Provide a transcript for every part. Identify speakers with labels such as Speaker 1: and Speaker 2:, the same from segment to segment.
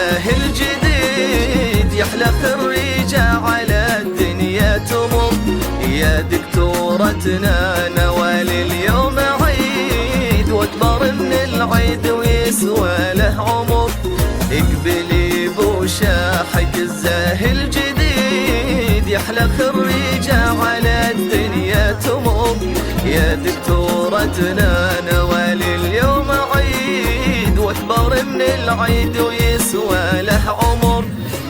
Speaker 1: الزاهي الجديد، يحلى خريجة على الدنيا تمر. يا دكتورتنا نوال اليوم عيد، واكبر من العيد ويسوى له عمر. اقبلي بوشاحك الزاهي الجديد، يحلى خريجة على الدنيا تمر. يا دكتورتنا نوال اليوم عيد، واكبر من العيد ويسوى له عمر.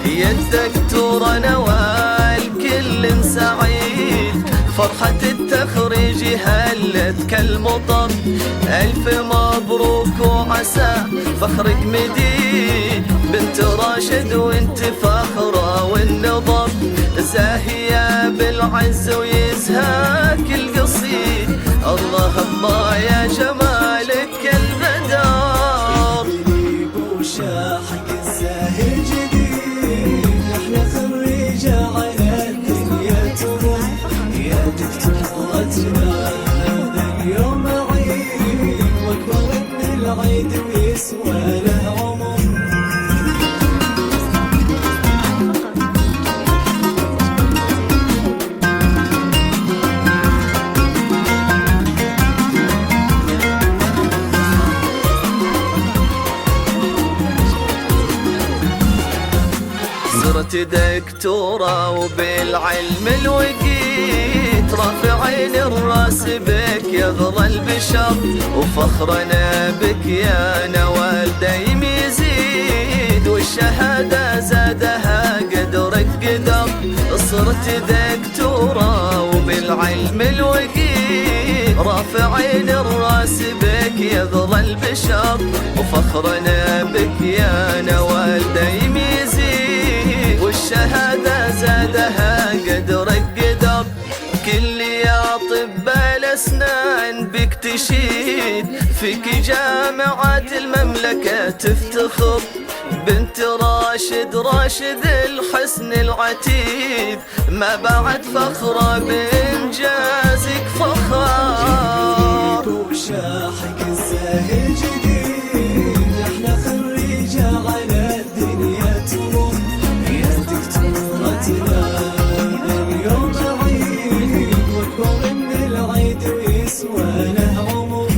Speaker 1: يا الدكتورة نوال كل سعيد، فرحة التخريج هلت كالمطر. ألف مبروك وعسى فخرك مديد، بنت راشد وانت فخرة والنظر. زاهية بالعز ويزهاك القصيد، الله الله يا جمالك البدار.
Speaker 2: بوشاحك الزاهي الجديد، احلى خريجة على الدنيا تمر. يا دكتورتنا هذا اليوم عيد، واكبر من العيد ويسوى له عمر.
Speaker 1: صرت دكتورة وبالعلم الوقيت، رافعين الراس بك يغلى البشر. وفخرنا بك يا نوال دايم يزيد، والشهادة زادها قدرك قدر. صرت دكتورة وبالعلم الوقيت، رافعين الراس بك يغلى البشر. وفخرنا بك يا نوال دايم يزيد، والشهادة زادها قدرك قدر. كل يا طب الأسنان بك تشيد، فيك جامعات المملكة تفتخر. بنت راشد الحسن العتيد، ما بعد فخرة بإنجازك فخار.
Speaker 2: بوشاحك الزاهي الجديد، احلى خريجة على الدنيا تمر. يا دكتورتنا اليوم عيد، واكبر من العيد ويسوى له عمر.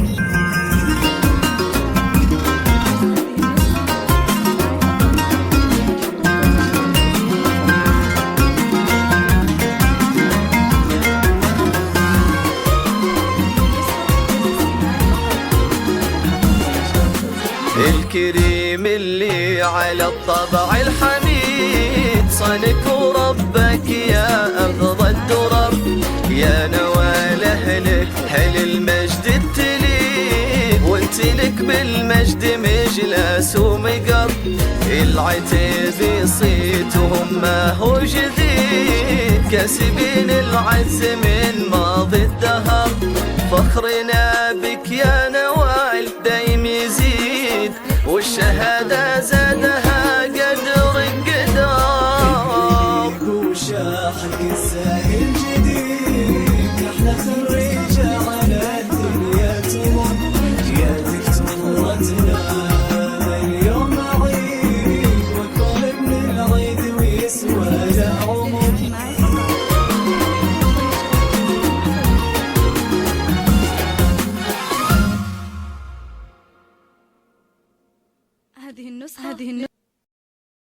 Speaker 1: الكريم اللي على الطبع الحميد، صانك وربك يا أفضل الدرر. يا نوال أهلك هل المجد التليد، وانت لك بالمجد مجلس ومقر. العتيب صيتهم ما هو جديد، كاسبين العز من ماضي الدهر. فخرنا بك يا نوال دايم يزيد، والشهادة زاد